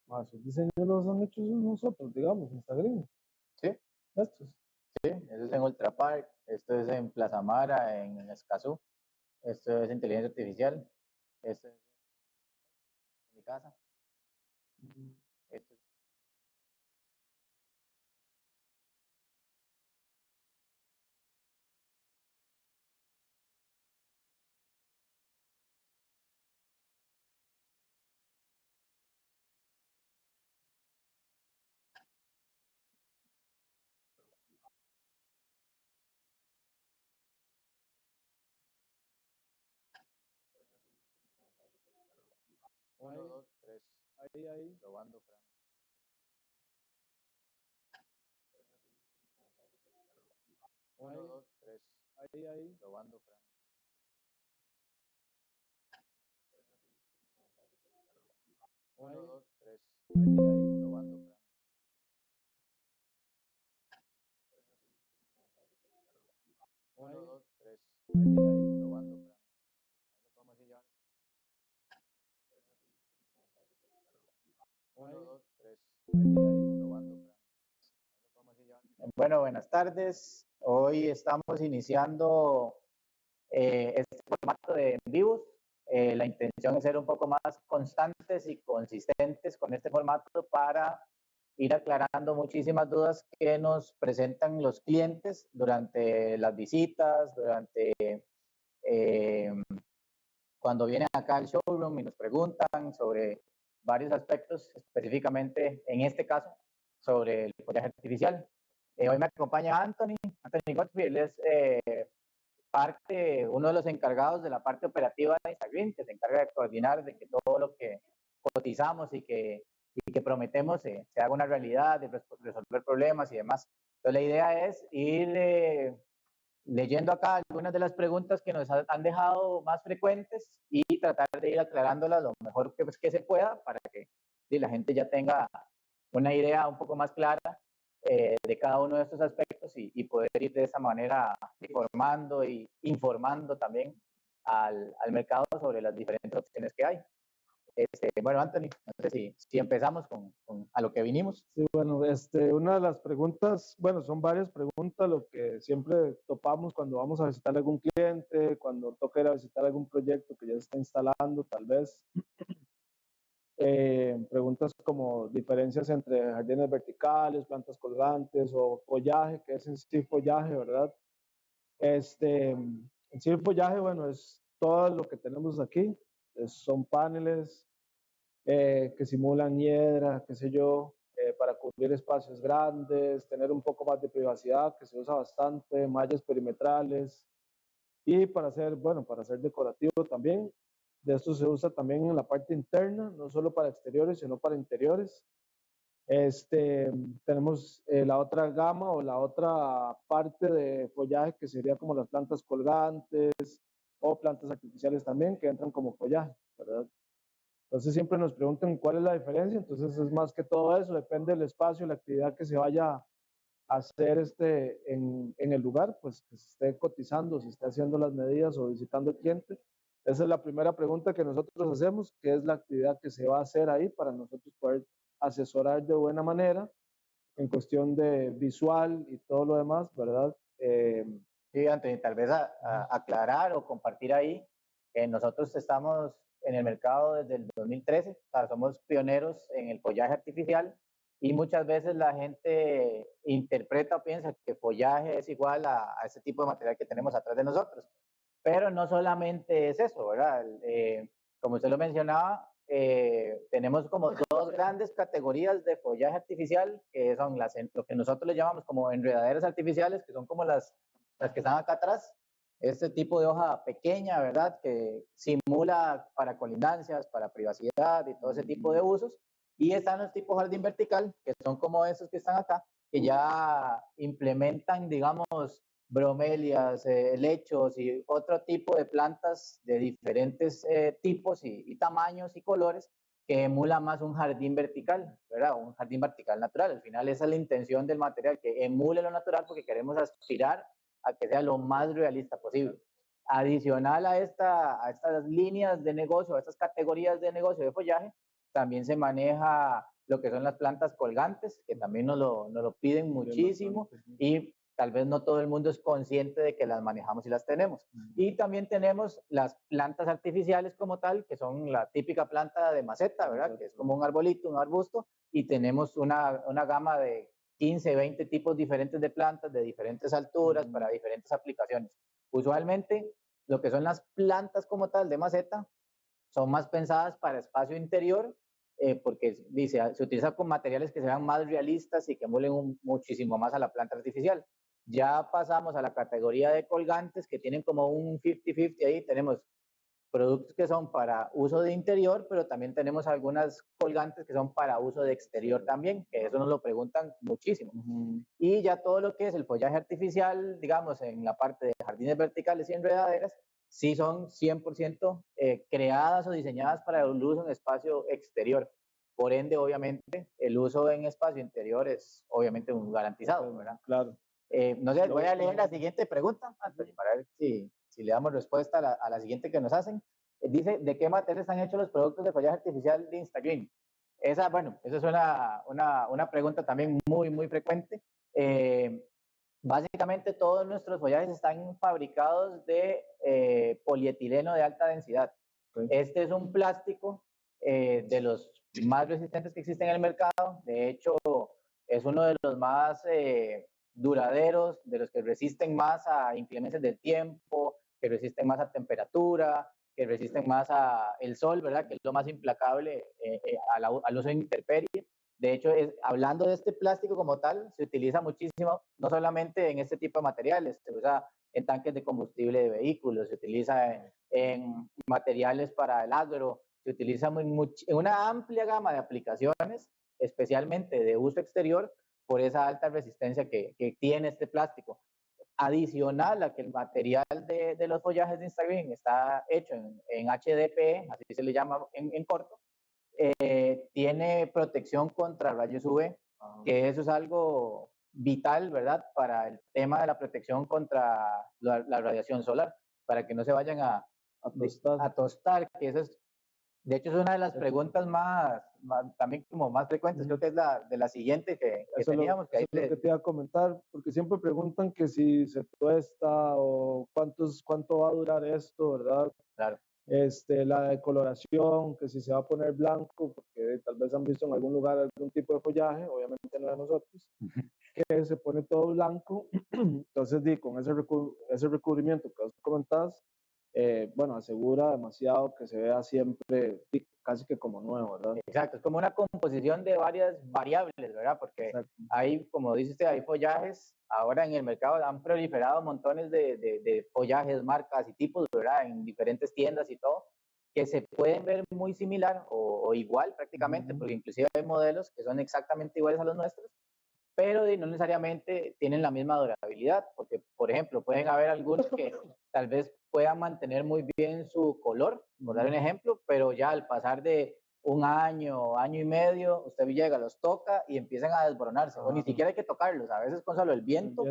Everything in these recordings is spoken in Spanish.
Esos diseños los han hecho nosotros, digamos, Instagram. Sí, Estos. sí, eso es en Ultra Park, esto es en Plaza Mara, en Escazú, esto es inteligencia artificial, esto es en mi casa, esto es... Uno, dos, tres. Ahí. Probando, Fran. Uno, dos, tres. Ahí. Probando, Fran. Uno, dos, tres. Probando, Fran. Uno, dos, tres. Probando, Fran. Ahí lo podemos ir llevando. Uno, dos, tres. Probando, Fran. Ahí lo podemos ir llevando. Bueno, buenas tardes. Hoy estamos iniciando este formato de en vivos. La intención es ser un poco más constantes y consistentes con este formato para ir aclarando muchísimas dudas que nos presentan los clientes durante las visitas, durante eh, cuando vienen acá al showroom y nos preguntan sobre varios aspectos, específicamente en este caso sobre el follaje artificial. Hoy me acompaña Anthony Godfrey, él es uno de los encargados de la parte operativa de Instagram, que se encarga de coordinar de que todo lo que cotizamos y que prometemos se haga una realidad, de resolver problemas y demás. Entonces la idea es ir leyendo acá algunas de las preguntas que nos han dejado más frecuentes y tratar de ir aclarándolas lo mejor que se pueda para que la gente ya tenga una idea un poco más clara de cada uno de estos aspectos y poder ir de esa manera informando y informando también al mercado sobre las diferentes opciones que hay. Bueno, Anthony, no sé si empezamos con a lo que vinimos. Sí, bueno, una de las preguntas, bueno, son varias preguntas, lo que siempre topamos cuando vamos a visitar a algún cliente, cuando toca ir a visitar algún proyecto que ya se está instalando, tal vez. Preguntas como diferencias entre jardines verticales, plantas colgantes o follaje, que es en sí follaje, ¿verdad? En sí el follaje, bueno, es todo lo que tenemos aquí, son paneles que simulan hiedra, qué sé yo, para cubrir espacios grandes, tener un poco más de privacidad, que se usa bastante, mallas perimetrales, y para hacer, bueno, para hacer decorativo también. De esto se usa también en la parte interna, no solo para exteriores, sino para interiores. Tenemos la otra gama o la otra parte de follaje que sería como las plantas colgantes o plantas artificiales también que entran como follaje, ¿verdad? Entonces siempre nos preguntan cuál es la diferencia, entonces es más que todo eso, depende del espacio, la actividad que se vaya a hacer en el lugar, pues que se esté cotizando, se esté haciendo las medidas o visitando al cliente. Esa es la primera pregunta que nosotros hacemos, ¿qué es la actividad que se va a hacer ahí para nosotros poder asesorar de buena manera en cuestión de visual y todo lo demás, ¿verdad? Sí, Anthony, tal vez aclarar o compartir ahí que nosotros estamos en el mercado desde el 2013, o sea, somos pioneros en el follaje artificial y muchas veces la gente interpreta o piensa que follaje es igual a ese tipo de material que tenemos atrás de nosotros. Pero no solamente es eso, ¿verdad? Como usted lo mencionaba, tenemos como dos grandes categorías de follaje artificial, que son lo que nosotros le llamamos como enredaderas artificiales, que son como las que están acá atrás, este tipo de hoja pequeña, ¿verdad? Que simula para colindancias, para privacidad y todo ese tipo de usos. Y están los tipos jardín vertical, que son como esos que están acá, que ya implementan, digamos, bromelias, lechos y otro tipo de plantas de diferentes tipos y tamaños y colores que emula más un jardín vertical, ¿verdad? Un jardín vertical natural. Al final esa es la intención del material, que emule lo natural porque queremos aspirar a que sea lo más realista posible. Adicional a estas líneas de negocio, a estas categorías de negocio de follaje, también se maneja lo que son las plantas colgantes, que también nos lo piden muchísimo y tal vez no todo el mundo es consciente de que las manejamos y las tenemos. Y también tenemos las plantas artificiales como tal, que son la típica planta de maceta, ¿verdad? Que es como un arbolito, un arbusto, y tenemos una gama de 15, 20 tipos diferentes de plantas de diferentes alturas para diferentes aplicaciones. Usualmente, lo que son las plantas como tal de maceta son más pensadas para espacio interior, porque se utiliza con materiales que sean más realistas y que emulen muchísimo más a la planta artificial. Ya pasamos a la categoría de colgantes, que tienen como un 50-50 ahí. Tenemos productos que son para uso de interior, pero también tenemos algunas colgantes que son para uso de exterior también, que eso nos lo preguntan muchísimo. Y ya todo lo que es el follaje artificial, digamos, en la parte de jardines verticales y enredaderas, sí son 100% creadas o diseñadas para el uso en espacio exterior. Por ende, obviamente, el uso en espacio interior es obviamente un garantizado, ¿verdad? Claro. No sé, voy a leer la siguiente pregunta, Anthony, para ver si le damos respuesta a la siguiente que nos hacen. Dice, ¿de qué materiales están hechos los productos de follaje artificial de Instagram? Esa, bueno, esa es una pregunta también muy, muy frecuente. Básicamente todos nuestros follajes están fabricados de polietileno de alta densidad. Este es un plástico de los más resistentes que existen en el mercado. De hecho, es uno de los más duraderos, de los que resisten más a inclemencias del tiempo, que resisten más a temperatura, que resisten más al sol, ¿verdad? Que es lo más implacable al uso de intemperie. De hecho, hablando de este plástico como tal, se utiliza muchísimo, no solamente en este tipo de materiales, se usa en tanques de combustible de vehículos, se utiliza en materiales para el agro, se utiliza en una amplia gama de aplicaciones, especialmente de uso exterior, por esa alta resistencia que tiene este plástico. Adicional a que el material de los follajes de Instagram está hecho en HDPE, así se le llama en corto, tiene protección contra rayos UV, que eso es algo vital, ¿verdad? Para el tema de la protección contra la radiación solar, para que no se vayan a tostar, que eso es, de hecho, es una de las preguntas más también como más frecuentes, creo que es de la siguiente que teníamos. Eso es lo que te iba a comentar, porque siempre preguntan que si se tuesta o cuánto va a durar esto, ¿verdad? Claro. La decoloración, que si se va a poner blanco, porque tal vez han visto en algún lugar algún tipo de follaje, obviamente no de nosotros, que se pone todo blanco. Entonces, con ese recubrimiento que vos comentabas, bueno, asegura demasiado que se vea siempre casi que como nuevo, ¿verdad? Exacto, es como una composición de varias variables, ¿verdad? Porque hay, como dice usted, hay follajes, ahora en el mercado han proliferado montones de follajes, marcas y tipos, ¿verdad? En diferentes tiendas y todo, que se pueden ver muy similar o igual prácticamente, porque inclusive hay modelos que son exactamente iguales a los nuestros, pero no necesariamente tienen la misma durabilidad, porque, por ejemplo, pueden haber algunos que tal vez puedan mantener muy bien su color, por dar un ejemplo, pero ya al pasar de un año, año y medio, usted llega, los toca y empiezan a desboronarse, o ni siquiera hay que tocarlos, a veces con solo el viento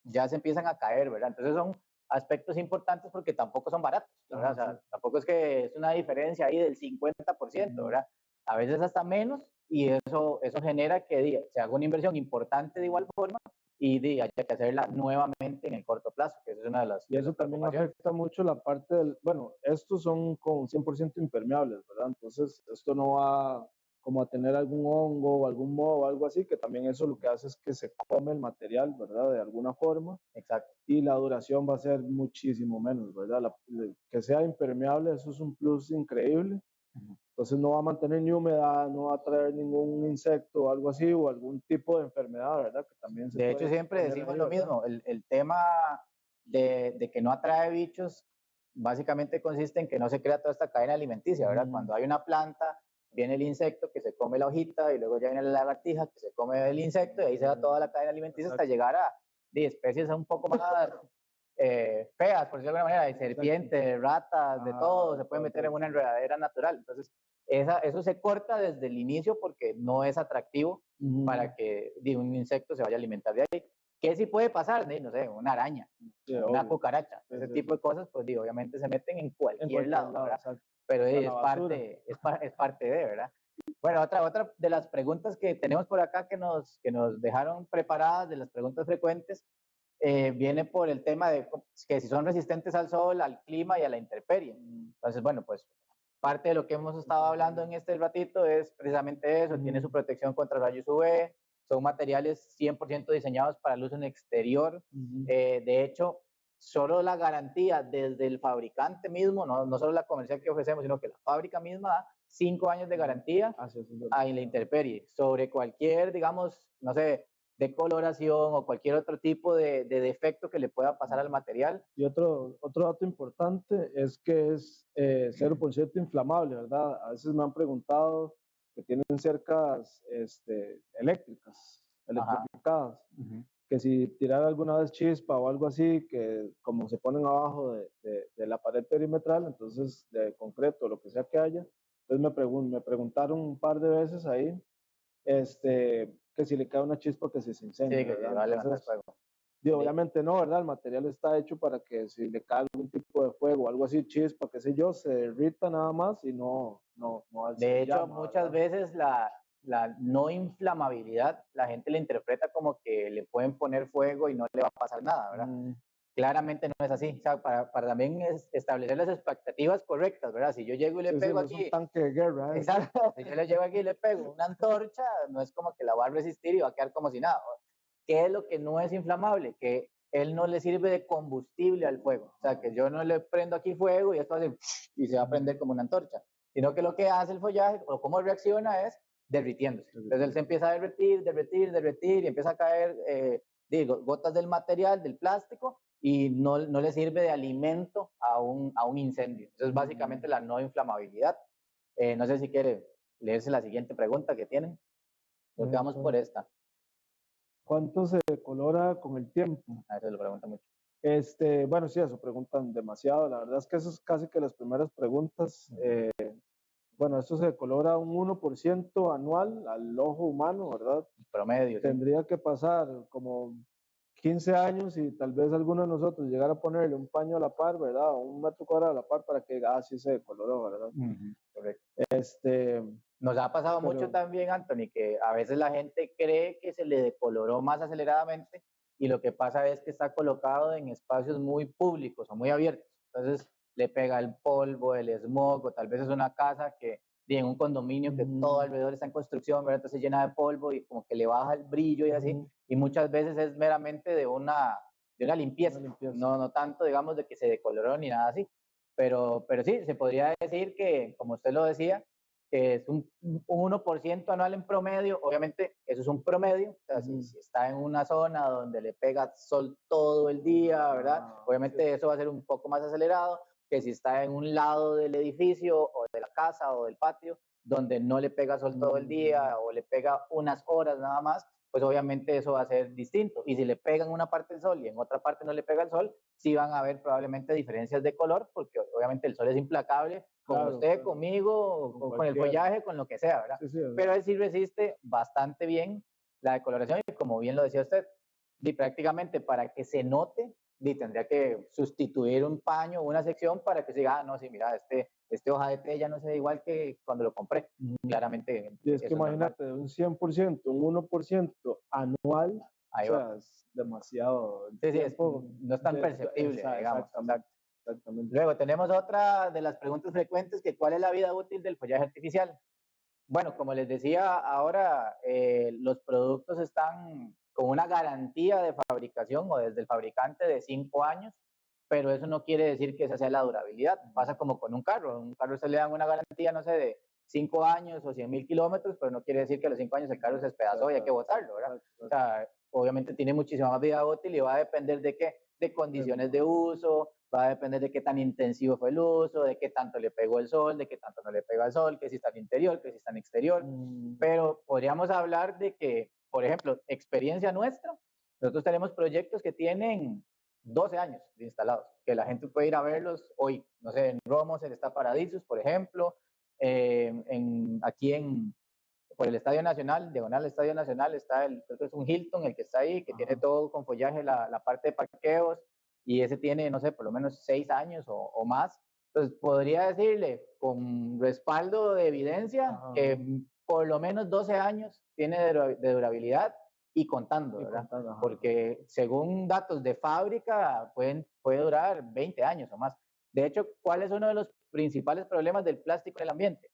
ya se empiezan a caer, ¿verdad? Entonces son aspectos importantes porque tampoco son baratos, ¿verdad? O sea, tampoco es que es una diferencia ahí del 50%, ¿verdad? A veces hasta menos, y eso genera que se haga una inversión importante de igual forma y haya que hacerla nuevamente en el corto plazo, que es una de las... Y eso también afecta mucho la parte del, bueno, estos son con 100% impermeables, ¿verdad? Entonces, esto no va como a tener algún hongo o algún moho o algo así, que también eso lo que hace es que se come el material, ¿verdad? De alguna forma. Exacto. Y la duración va a ser muchísimo menos, ¿verdad? Que sea impermeable, eso es un plus increíble. Entonces no va a mantener ni humedad, no va a traer ningún insecto o algo así, o algún tipo de enfermedad, ¿verdad? Que también de hecho, siempre decimos lo mismo, el tema de que no atrae bichos, básicamente consiste en que no se crea toda esta cadena alimenticia, ¿verdad? Cuando hay una planta, viene el insecto que se come la hojita y luego ya viene la lagartija que se come el insecto y ahí se da toda la cadena alimenticia hasta llegar a especies un poco más feas, por decirlo de alguna manera, de serpientes, ratas, de todo, se puede meter en una enredadera natural. Entonces, eso se corta desde el inicio porque no es atractivo para que un insecto se vaya a alimentar de ahí. ¿Qué sí puede pasar? No sé, una araña, una cucaracha, ese tipo de cosas, pues obviamente se meten en cualquier lado, ¿verdad? Pero es parte de, ¿verdad? Bueno, otra de las preguntas que tenemos por acá que nos dejaron preparadas, de las preguntas frecuentes, viene por el tema de que si son resistentes al sol, al clima y a la intemperie. Entonces, bueno, pues parte de lo que hemos estado hablando en este ratito es precisamente eso, tiene su protección contra rayos UV, son materiales 100% diseñados para el uso en exterior. De hecho, solo la garantía desde el fabricante mismo, no solo la comercial que ofrecemos, sino que la fábrica misma da 5 años de garantía a la intemperie sobre cualquier, digamos, no sé, decoloración o cualquier otro tipo de defecto que le pueda pasar al material. Y otro dato importante es que es 0% inflamable, ¿verdad? A veces me han preguntado que tienen cercas eléctricas, electrificadas, que si tirar alguna vez chispa o algo así, que como se ponen abajo de la pared perimetral, entonces de concreto, lo que sea que haya, entonces me preguntaron un par de veces ahí, que si le cae una chispa que se incendia, Sí, que ¿verdad? va a levantar Entonces, fuego. obviamente no, ¿verdad? El material está hecho para que si le cae algún tipo de fuego, algo así, chispa, qué sé yo, se derrita nada más y no alce De en hecho, llama, muchas ¿verdad? veces la no inflamabilidad, la gente la interpreta como que le pueden poner fuego y no le va a pasar nada, ¿verdad? Claramente no es así. O sea, para también establecer las expectativas correctas, ¿verdad? Si yo llego y le Sí, pego no es un aquí, tanque de guerra. exacto, si yo le llego aquí y le pego una antorcha, no es como que la va a resistir y va a quedar como si nada. ¿Qué es lo que no es inflamable? Que él no le sirve de combustible al fuego. O sea, que yo no le prendo aquí fuego y esto hace y se va a prender como una antorcha, sino que lo que hace el follaje o cómo reacciona es derritiéndose. Entonces él se empieza a derretir y empieza a caer, gotas del material, del plástico, y no le sirve de alimento a un incendio. Entonces básicamente la no inflamabilidad. No sé si quiere leerse la siguiente pregunta que tienen. Nos quedamos por esta. ¿Cuánto se decolora con el tiempo? A veces lo pregunta mucho. Bueno, sí, eso preguntan demasiado. La verdad es que eso es casi que las primeras preguntas. Bueno, esto se decolora un 1% anual al ojo humano, ¿verdad? Promedio, sí. Tendría que pasar como 15 años y tal vez alguno de nosotros llegara a ponerle un paño a la par, ¿verdad? O un metro cuadrado a la par para que, sí se decoloró, ¿verdad? Correcto. Este, Nos ha pasado mucho también, Anthony, que a veces la gente cree que se le decoloró más aceleradamente y lo que pasa es que está colocado en espacios muy públicos o muy abiertos. Entonces le pega el polvo, el smog, o tal vez es una casa que en un condominio que todo alrededor está en construcción, ¿verdad? Entonces llena de polvo y como que le baja el brillo y así. Y muchas veces es meramente de una limpieza. No tanto, digamos, de que se decoloró ni nada así. Pero sí, se podría decir que, como usted lo decía, que es un 1% anual en promedio. Obviamente eso es un promedio, o sea, si está en una zona donde le pega sol todo el día, ¿verdad? Obviamente eso va a ser un poco más acelerado que si está en un lado del edificio o de la casa o del patio donde no le pega sol todo el día o le pega unas horas nada más, pues obviamente eso va a ser distinto. Y si le pega en una parte el sol y en otra parte no le pega el sol, sí van a haber probablemente diferencias de color, porque obviamente el sol es implacable con usted, conmigo, con el follaje, con lo que sea, ¿verdad? Pero él sí resiste bastante bien la decoloración y como bien lo decía usted, prácticamente para que se note, tendría que sustituir un paño o una sección para que se diga, no, sí, mira, este hoja de té ya no se ve igual que cuando lo compré. Claramente. Y es que imagínate, de un 100%, un 1% anual, ahí o sea, es demasiado. Sí, no es tan perceptible, digamos. Exactamente. Luego tenemos otra de las preguntas frecuentes, que ¿cuál es la vida útil del follaje artificial? Bueno, como les decía, ahora los productos están con una garantía de fabricación o desde el fabricante de 5 años, pero eso no quiere decir que esa sea la durabilidad. Pasa como con un carro. Un carro se le dan una garantía, no sé, de 5 años o 100,000 kilómetros, pero no quiere decir que a los 5 años el carro se despedazó y hay que botarlo, ¿verdad? O sea, obviamente tiene muchísima más vida útil y va a depender de qué, de condiciones de uso, va a depender de qué tan intensivo fue el uso, de qué tanto le pegó el sol, de qué tanto no le pega el sol, que si está en interior, que si está en exterior. Pero podríamos hablar de que, por ejemplo, experiencia nuestra, nosotros tenemos proyectos que tienen 12 años de instalados, que la gente puede ir a verlos hoy. No sé, en Romos, el está Paradisus, por ejemplo, aquí por el Estadio Nacional, diagonal al Estadio Nacional, creo que es un Hilton el que está ahí, que tiene todo con follaje, la parte de parqueos, y ese tiene, no sé, por lo menos 6 años o más. Entonces, podría decirle con respaldo de evidencia que por lo menos 12 años tiene de durabilidad y contando, ¿verdad? Porque según datos de fábrica puede durar 20 años o más. De hecho, ¿cuál es uno de los principales problemas del plástico en el ambiente?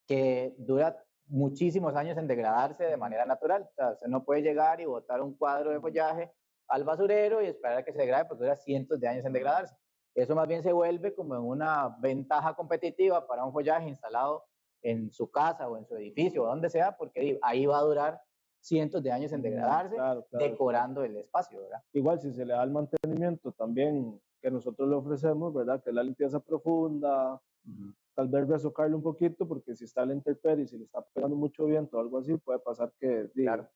Que dura muchísimos años en degradarse de manera natural. O sea, usted no puede llegar y botar un cuadro de follaje al basurero y esperar a que se degrade, porque dura cientos de años en degradarse. Eso más bien se vuelve como en una ventaja competitiva para un follaje instalado en su casa o en su edificio o donde sea, porque ahí va a durar cientos de años en degradarse, claro, decorando el espacio, ¿verdad? Igual si se le da el mantenimiento también que nosotros le ofrecemos, ¿verdad? Que es la limpieza profunda, tal vez resocarle un poquito, porque si está a la intemperie, si le está pegando mucho viento o algo así, puede pasar que claro,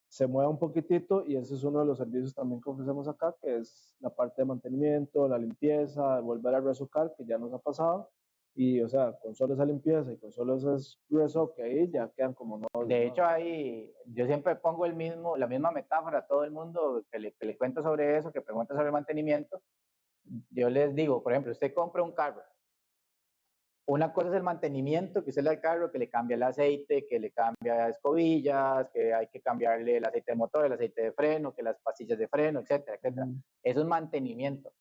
se mueva un poquitito, y ese es uno de los servicios también que ofrecemos acá, que es la parte de mantenimiento, la limpieza, volver a resocar, que ya nos ha pasado. Y, o sea, con solo esa limpieza y con solo ese resoque ahí, ya quedan como nuevos. De hecho, ahí yo siempre pongo la misma metáfora a todo el mundo que le cuento sobre eso, que pregunta sobre mantenimiento. Yo les digo, por ejemplo, usted compra un carro. Una cosa es el mantenimiento que usted le da al carro, que le cambia el aceite, que le cambia escobillas, que hay que cambiarle el aceite de motor, el aceite de freno, que las pastillas de freno, etcétera, etcétera. Eso es mantenimiento.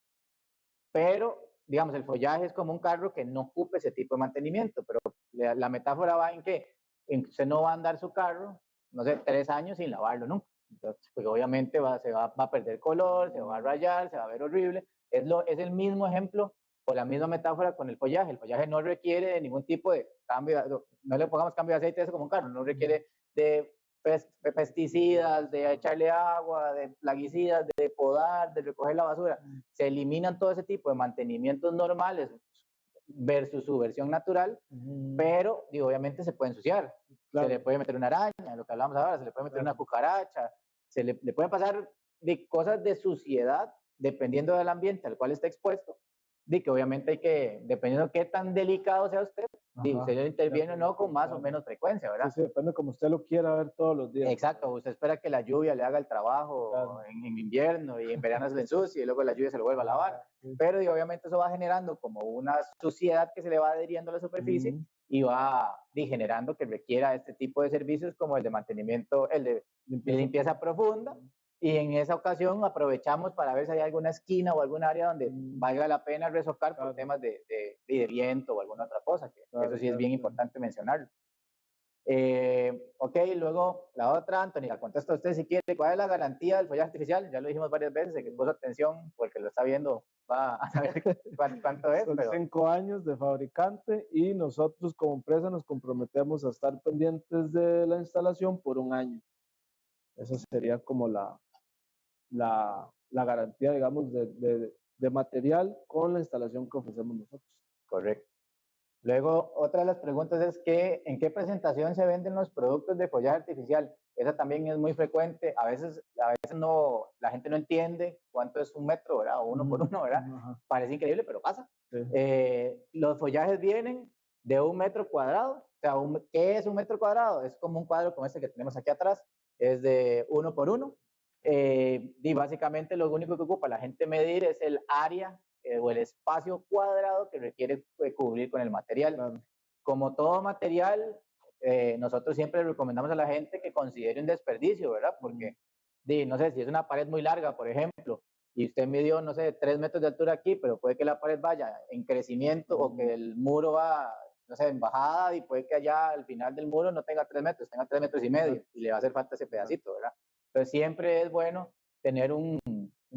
Pero, digamos, el follaje es como un carro que no ocupe ese tipo de mantenimiento, pero la metáfora va en que usted no va a andar su carro, no sé, 3 años sin lavarlo nunca. Entonces, pues obviamente va a perder color, se va a rayar, se va a ver horrible. Es el mismo ejemplo o la misma metáfora con el follaje. El follaje no requiere de ningún tipo de cambio, no le pongamos cambio de aceite, eso como un carro, no requiere de pesticidas, de echarle agua, de plaguicidas, de podar, de recoger la basura. Se eliminan todo ese tipo de mantenimientos normales versus su versión natural, pero obviamente se puede ensuciar. Claro. Se le puede meter una araña, lo que hablamos ahora, se le puede meter una cucaracha, le pueden pasar de cosas de suciedad dependiendo del ambiente al cual está expuesto, de que obviamente hay que, dependiendo de qué tan delicado sea usted, usted le interviene o no con más o menos frecuencia, ¿verdad? Sí, depende como usted lo quiera ver todos los días. Exacto, usted espera que la lluvia le haga el trabajo en invierno y en verano se le ensucie y luego la lluvia se lo vuelva a lavar. Pero obviamente eso va generando como una suciedad que se le va adheriendo a la superficie y va generando que requiera este tipo de servicios como el de mantenimiento, el de limpieza profunda. Y en esa ocasión aprovechamos para ver si hay alguna esquina o algún área donde valga la pena resocar por temas de viento o alguna otra cosa, que eso sí es bien importante mencionarlo. Ok, luego la otra, Anthony, la contesta usted si quiere. ¿Cuál es la garantía del follaje artificial? Ya lo dijimos varias veces, el que puso atención, porque lo está viendo, va a saber cuánto es. Son 5 años de fabricante y nosotros como empresa nos comprometemos a estar pendientes de la instalación por 1 año. Esa sería como la garantía, digamos, de material con la instalación que ofrecemos nosotros. Correcto. Luego, otra de las preguntas es que, ¿en qué presentación se venden los productos de follaje artificial? Esa también es muy frecuente. A veces no, la gente no entiende cuánto es 1 metro, ¿verdad? O 1 por 1, ¿verdad? Parece increíble, pero pasa. Los follajes vienen de 1 metro cuadrado. O sea, ¿qué es 1 metro cuadrado? Es como un cuadro como este que tenemos aquí atrás. Es de 1 por 1. Y básicamente lo único que ocupa la gente medir es el área o el espacio cuadrado que requiere cubrir con el material. Claro. Como todo material, nosotros siempre recomendamos a la gente que considere un desperdicio, ¿verdad? Porque, no sé, si es una pared muy larga, por ejemplo, y usted midió, no sé, 3 metros de altura aquí, pero puede que la pared vaya en crecimiento o que el muro va, no sé, en bajada, y puede que allá al final del muro no tenga 3 metros, tenga 3 metros y medio, y le va a hacer falta ese pedacito, ¿verdad? Entonces siempre es bueno tener un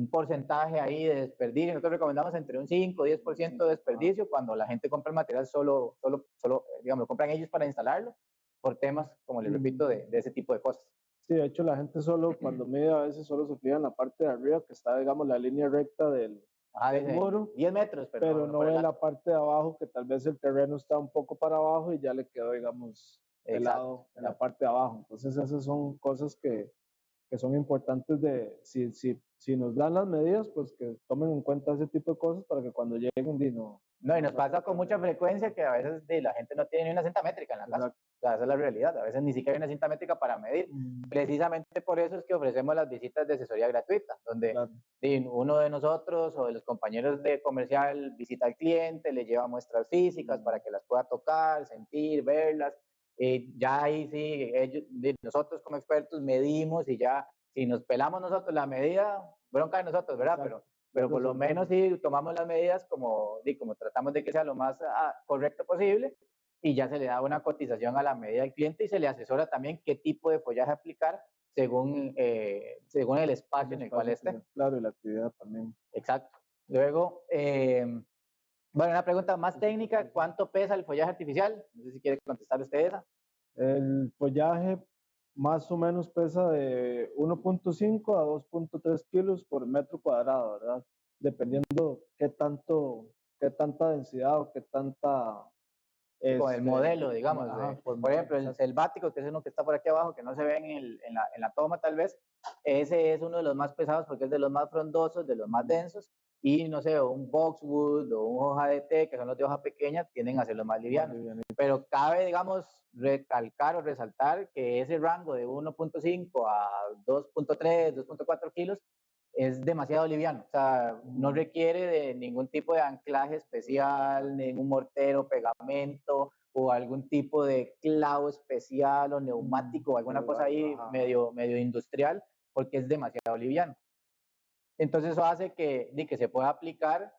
porcentaje ahí de desperdicio. Nosotros recomendamos entre un 5 o 10% de desperdicio cuando la gente compra el material solo, digamos, lo compran ellos para instalarlo, por temas, como les repito, de ese tipo de cosas. Sí, de hecho la gente solo, cuando mide, a veces solo se fija en la parte de arriba, que está, digamos, la línea recta del muro. 10 metros, pero no ve la parte de abajo, que tal vez el terreno está un poco para abajo y ya le quedó, digamos, helado en la parte de abajo. Entonces esas son cosas que son importantes de, si nos dan las medidas, pues que tomen en cuenta ese tipo de cosas para que cuando lleguen, No, y nos pasa con mucha frecuencia que a veces la gente no tiene ni una cinta métrica en la casa. O sea, esa es la realidad. A veces ni siquiera hay una cinta métrica para medir. Precisamente por eso es que ofrecemos las visitas de asesoría gratuita, donde uno de nosotros o de los compañeros de comercial visita al cliente, le lleva muestras físicas para que las pueda tocar, sentir, verlas. Ya ahí sí, nosotros como expertos medimos y ya, si nos pelamos nosotros la medida, bronca de nosotros, ¿verdad? Pero por lo menos sí tomamos las medidas como tratamos de que sea lo más correcto posible y ya se le da una cotización a la medida del cliente y se le asesora también qué tipo de follaje aplicar según el espacio en el cual esté. Claro, y la actividad también. Exacto. Luego, bueno, una pregunta más técnica, ¿cuánto pesa el follaje artificial? No sé si quiere contestar usted esa. El follaje más o menos pesa de 1.5 a 2.3 kilos por metro cuadrado, ¿verdad? Dependiendo qué tanta densidad o qué tanta... Con el modelo, digamos. Por ejemplo, el selvático, que es uno que está por aquí abajo, que no se ve en la toma tal vez, ese es uno de los más pesados porque es de los más frondosos, de los más densos, y no sé, un boxwood o un hoja de té, que son los de hoja pequeña, tienden a ser los más livianos. Pero cabe, digamos, recalcar o resaltar que ese rango de 1.5 a 2.3, 2.4 kilos es demasiado liviano, o sea, no requiere de ningún tipo de anclaje especial, ningún mortero, pegamento o algún tipo de clavo especial o neumático o alguna cosa ahí medio industrial, porque es demasiado liviano. Entonces eso hace que se pueda aplicar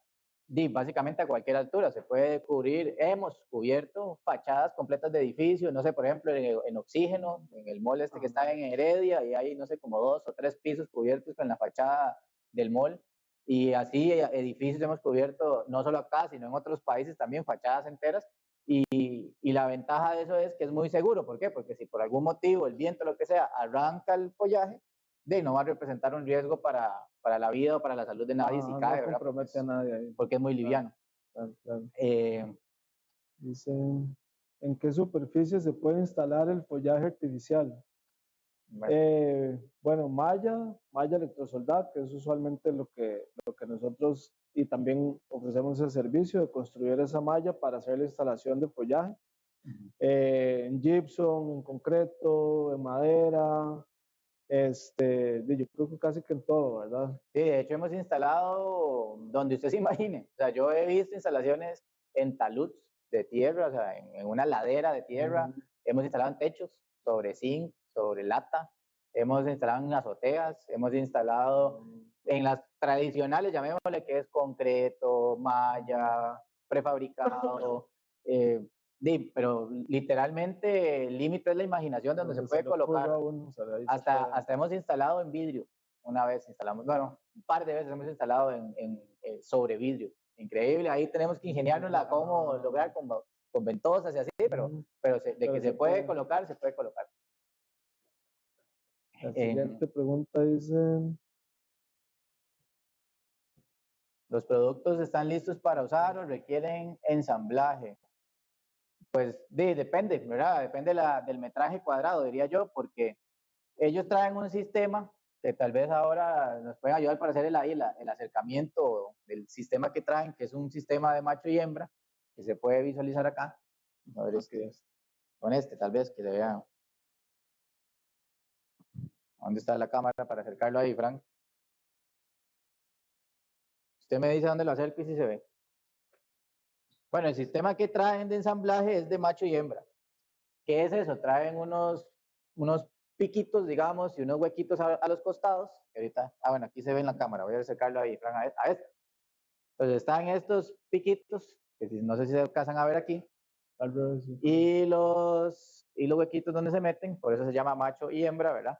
básicamente a cualquier altura, se puede cubrir, hemos cubierto fachadas completas de edificios, no sé, por ejemplo, en Oxígeno, en el mall que está en Heredia, y hay, no sé, como 2 o 3 pisos cubiertos con la fachada del mall, y así edificios hemos cubierto, no solo acá, sino en otros países también, fachadas enteras, y la ventaja de eso es que es muy seguro, ¿por qué? Porque si por algún motivo, el viento, lo que sea, arranca el follaje, no va a representar un riesgo para la vida o para la salud de nadie si cae, no ¿verdad? compromete a nadie ahí. Porque es muy liviano. Claro. Dice, ¿en qué superficie se puede instalar el follaje artificial? Bueno, malla electrosoldada, que es usualmente lo que nosotros y también ofrecemos el servicio de construir esa malla para hacer la instalación de follaje. En gypsum, en concreto, en madera, yo creo que casi que en todo, ¿verdad? Sí, de hecho hemos instalado donde usted se imagine. O sea, yo he visto instalaciones en taluds de tierra, o sea, en una ladera de tierra. Hemos instalado en techos, sobre zinc, sobre lata. Hemos instalado en azoteas. Hemos instalado en las tradicionales, llamémosle, que es concreto, malla, prefabricado. Pero literalmente el límite es la imaginación de donde se puede colocar. Hasta hemos instalado en vidrio. Una vez instalamos, bueno, un par de veces hemos instalado sobre vidrio. Increíble, ahí tenemos que ingeniárnosla cómo lograr con ventosas y así, pero de que se puede colocar, se puede colocar. La siguiente pregunta dice... ¿Los productos están listos para usar o requieren ensamblaje? Pues depende, ¿verdad? Depende del metraje cuadrado, diría yo, porque ellos traen un sistema que tal vez ahora nos pueden ayudar para hacer el acercamiento del sistema que traen, que es un sistema de macho y hembra, que se puede visualizar acá. A ver, con tal vez, que se vea. ¿Dónde está la cámara para acercarlo ahí, Frank? Usted me dice dónde lo acerco y si se ve. Bueno, el sistema que traen de ensamblaje es de macho y hembra. ¿Qué es eso? Traen unos piquitos, digamos, y unos huequitos a los costados. Ahorita, bueno, aquí se ve en la cámara, voy a acercarlo ahí, Fran, a ver. Entonces están estos piquitos, que no sé si se alcanzan a ver aquí, y los huequitos donde se meten, por eso se llama macho y hembra, ¿verdad?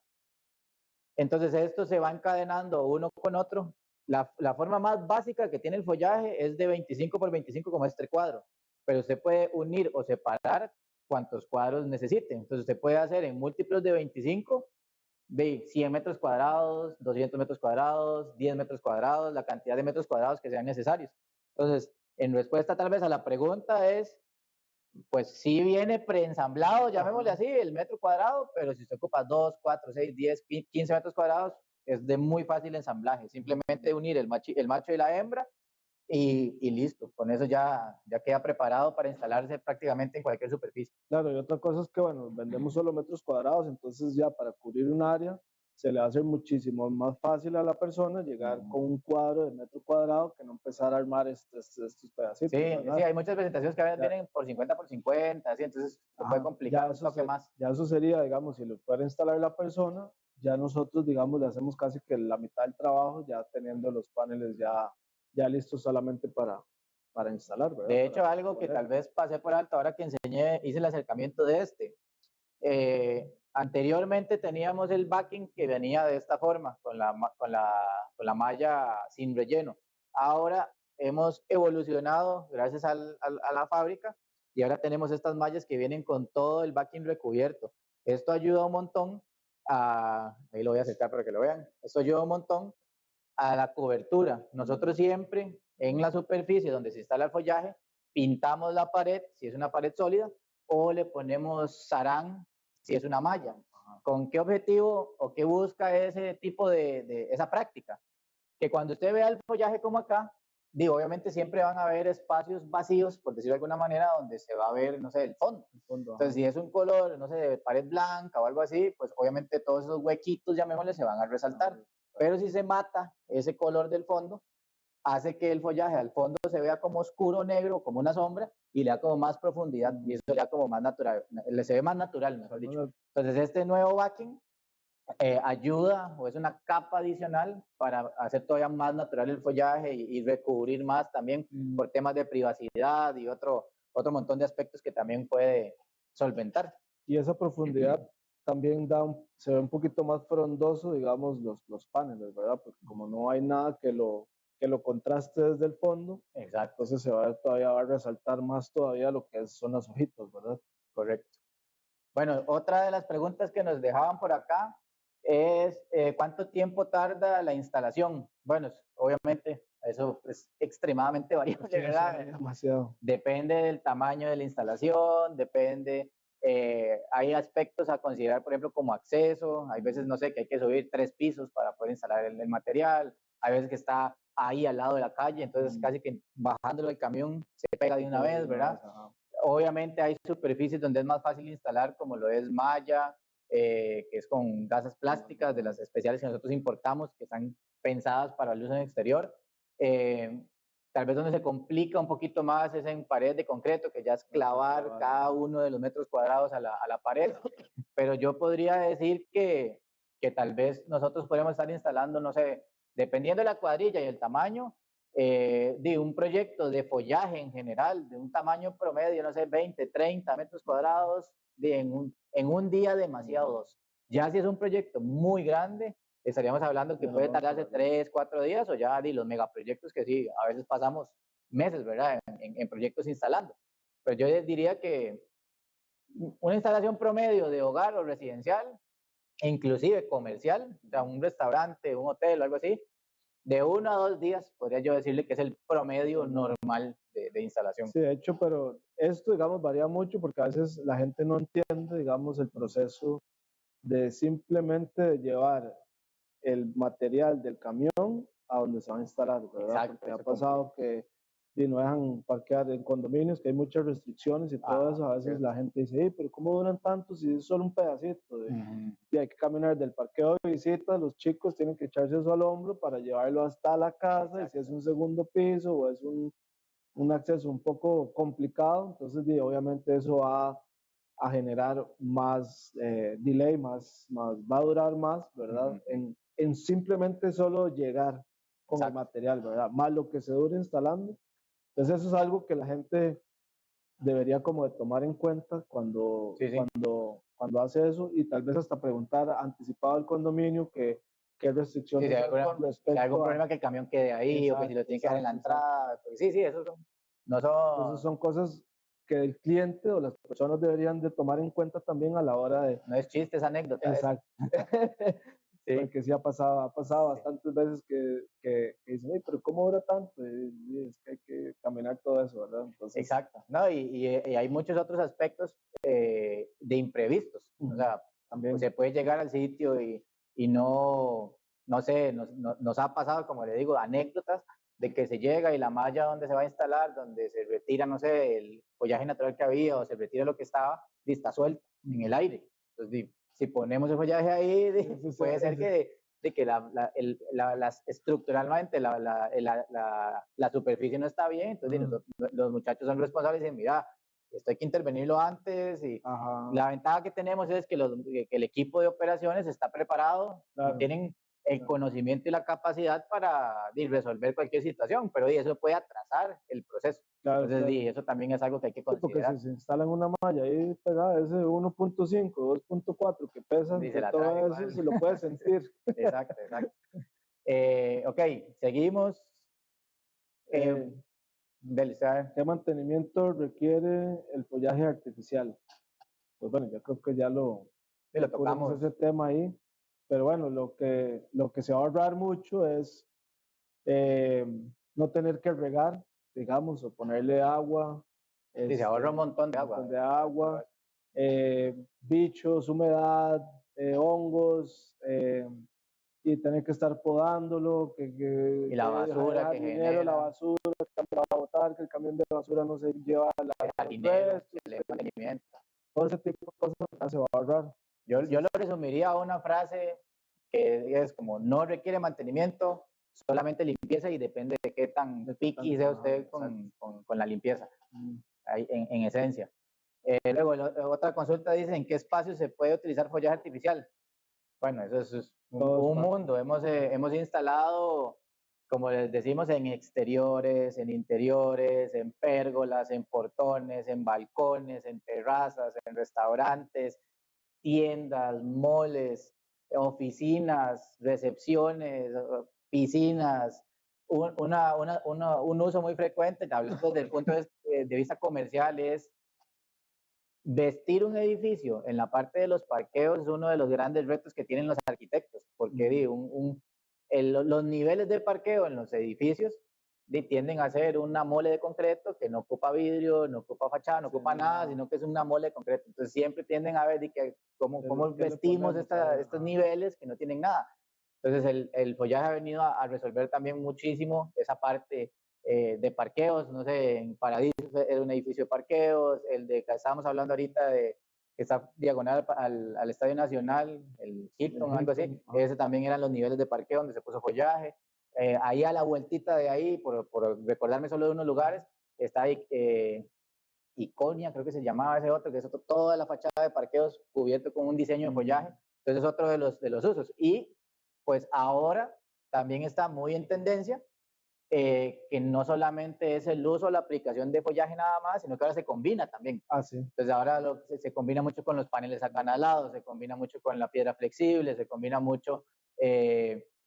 Entonces esto se va encadenando uno con otro. La forma más básica que tiene el follaje es de 25 por 25 como este cuadro, pero usted puede unir o separar cuantos cuadros necesite. Entonces usted puede hacer en múltiplos de 25, de 100 metros cuadrados, 200 metros cuadrados, 10 metros cuadrados, la cantidad de metros cuadrados que sean necesarios. Entonces, en respuesta tal vez a la pregunta es, pues sí viene preensamblado, llamémosle así, el metro cuadrado, pero si usted ocupa 2, 4, 6, 10, 15 metros cuadrados, es de muy fácil ensamblaje. Simplemente unir el macho y la hembra y listo. Con eso ya queda preparado para instalarse prácticamente en cualquier superficie. Claro, y otra cosa es que, bueno, vendemos solo metros cuadrados, entonces ya para cubrir un área se le va a hacer muchísimo más fácil a la persona llegar con un cuadro de metro cuadrado que no empezar a armar estos pedacitos. Sí, sí, hay muchas presentaciones que a veces vienen por 50 por 50, así, entonces se puede complicar un toque más. Ya eso sería, digamos, si lo puede instalar la persona, ya nosotros, digamos, le hacemos casi que la mitad del trabajo, ya teniendo los paneles ya listos solamente para instalar, ¿verdad? De hecho, algo que tal vez pasé por alto ahora que enseñé, hice el acercamiento de anteriormente teníamos el backing que venía de esta forma, con la malla sin relleno. Ahora hemos evolucionado gracias a la fábrica y ahora tenemos estas mallas que vienen con todo el backing recubierto. Esto ayuda un montón ahí lo voy a acercar para que lo vean, esto ayuda un montón a la cobertura. Nosotros siempre en la superficie donde se instala el follaje, pintamos la pared, si es una pared sólida, o le ponemos sarán, si es una malla. ¿Con qué objetivo o qué busca ese tipo de esa práctica? Que cuando usted vea el follaje como acá, digo, obviamente siempre van a haber espacios vacíos, por decirlo de alguna manera, donde se va a ver, no sé, el fondo. Entonces, si es un color, no sé, de pared blanca o algo así, pues obviamente todos esos huequitos, llamémosle, se van a resaltar. Pero si se mata ese color del fondo, hace que el follaje al fondo se vea como oscuro, negro, como una sombra, y le da como más profundidad, y eso le da como más natural, le se ve más natural, mejor dicho. Entonces, este nuevo backing ayuda o es una capa adicional para hacer todavía más natural el follaje y recubrir más también por temas de privacidad y otro montón de aspectos que también puede solventar. Y esa profundidad también se ve un poquito más frondoso, digamos, los paneles, ¿verdad? Porque como no hay nada que lo contraste desde el fondo, exacto, entonces todavía va a resaltar más todavía lo que son las hojitas, ¿verdad? Correcto. Bueno, otra de las preguntas que nos dejaban por acá es ¿cuánto tiempo tarda la instalación? Bueno, obviamente eso es extremadamente variable, sí, ¿verdad? Demasiado. Depende del tamaño de la instalación, depende, hay aspectos a considerar, por ejemplo, como acceso, hay veces, no sé, que hay que subir 3 pisos para poder instalar el material, hay veces que está ahí al lado de la calle, entonces casi que bajándolo el camión se pega de una vez, ¿verdad? Obviamente hay superficies donde es más fácil instalar, como lo es malla, que es con gasas plásticas de las especiales que nosotros importamos, que están pensadas para el uso en exterior. Tal vez donde se complica un poquito más es en pared de concreto, que ya es clavar cada uno de los metros cuadrados a la pared. Pero yo podría decir que tal vez nosotros podemos estar instalando, no sé, dependiendo de la cuadrilla y el tamaño, de un proyecto de follaje en general, de un tamaño promedio, no sé, 20, 30 metros cuadrados, en un día demasiado dos. Ya si es un proyecto muy grande, estaríamos hablando que puede tardarse 3, 4 días, o ya de los megaproyectos que sí, a veces pasamos meses, ¿verdad? En proyectos instalando. Pero yo diría que una instalación promedio de hogar o residencial, inclusive comercial, o sea, un restaurante, un hotel o algo así, de 1 a 2 días, podría yo decirle que es el promedio normal de instalación. Sí, de hecho, pero esto, digamos, varía mucho porque a veces la gente no entiende, digamos, el proceso de simplemente llevar el material del camión a donde se va a instalar, ¿verdad? Exacto, porque ha pasado que no dejan parquear en condominios, que hay muchas restricciones y todo eso. A veces la gente dice, pero ¿cómo duran tanto si es solo un pedacito? Y hay que caminar del parqueo de visitas, los chicos tienen que echarse eso al hombro para llevarlo hasta la casa. Exacto. Y si es un segundo piso o es un acceso un poco complicado, entonces obviamente eso va a generar más delay, va a durar más, ¿verdad? En simplemente solo llegar con el material, ¿verdad? Más lo que se dure instalando. Entonces eso es algo que la gente debería como de tomar en cuenta cuando hace eso, y tal vez hasta preguntar anticipado al condominio qué restricciones si hay algún problema que el camión quede ahí, o que si lo tiene que dejar en la entrada. Sí, eso son cosas que el cliente o las personas deberían de tomar en cuenta también a la hora de... No es chiste, es anécdota. Exacto. Sí. Porque sí ha pasado bastantes veces que dicen, pero ¿cómo dura tanto? Y es que hay que caminar todo eso, ¿verdad? Entonces, exacto. No, y hay muchos otros aspectos de imprevistos. O sea, también pues se puede llegar al sitio y no sé, nos ha pasado, como le digo, anécdotas de que se llega y la malla donde se va a instalar, donde se retira, no sé, el follaje natural que había o se retira lo que estaba, y está suelto en el aire. Entonces, si ponemos el follaje ahí, puede ser que estructuralmente la superficie no está bien, entonces los muchachos son responsables y dicen, mira, esto hay que intervenirlo antes, y la ventaja que tenemos es que el equipo de operaciones está preparado, claro, y tienen el conocimiento y la capacidad para resolver cualquier situación, pero eso puede atrasar el proceso. Claro, entonces, claro, eso también es algo que hay que considerar. Porque si se instalan una malla ahí pegada, ese 1.5, 2.4 que pesa, todo eso se lo puede sentir. Exacto, exacto. Ok, seguimos. ¿Qué mantenimiento requiere el follaje artificial? Pues bueno, yo creo que ya lo tocamos ese tema ahí, pero bueno, lo que se va a ahorrar mucho es no tener que regar, digamos, o ponerle agua. Sí, se ahorra un montón de agua. Bichos, humedad, hongos, y tener que estar podándolo, y la basura que genera. La basura que va a botar, que el camión de basura no se lleva el dinero, el mantenimiento. Todo ese tipo de cosas se va a ahorrar. Yo lo resumiría a una frase que es como, no requiere mantenimiento, solamente limpieza, y depende de qué tan picky sea usted con la limpieza, ahí, en esencia. Luego, otra consulta dice, ¿en qué espacio se puede utilizar follaje artificial? Bueno, eso es un mundo. Hemos instalado, como les decimos, en exteriores, en interiores, en pérgolas, en portones, en balcones, en terrazas, en restaurantes, tiendas, moles, oficinas, recepciones, piscinas. Un uso muy frecuente, hablando desde el punto de vista comercial, es vestir un edificio en la parte de los parqueos. Es uno de los grandes retos que tienen los arquitectos, porque los niveles de parqueo en los edificios tienden a ser una mole de concreto que no ocupa vidrio, no ocupa fachada, no ocupa nada, sino que es una mole de concreto. Entonces siempre tienden a ver cómo vestimos estos niveles que no tienen nada. Entonces el follaje ha venido a resolver también muchísimo esa parte de parqueos. No sé, en Paradiso era un edificio de parqueos, el de que estábamos hablando ahorita que está diagonal al Estadio Nacional, el Hilton, algo así, ese también eran los niveles de parqueo donde se puso follaje. Ahí a la vueltita de ahí, por recordarme solo de unos lugares, está ahí Iconia, creo que se llamaba ese otro, que es toda la fachada de parqueos cubierto con un diseño de follaje. Entonces es otro de los usos. Y pues ahora también está muy en tendencia que no solamente es el uso o la aplicación de follaje nada más, sino que ahora se combina también. Sí. Entonces ahora se combina mucho con los paneles acanalados, se combina mucho con la piedra flexible, se combina mucho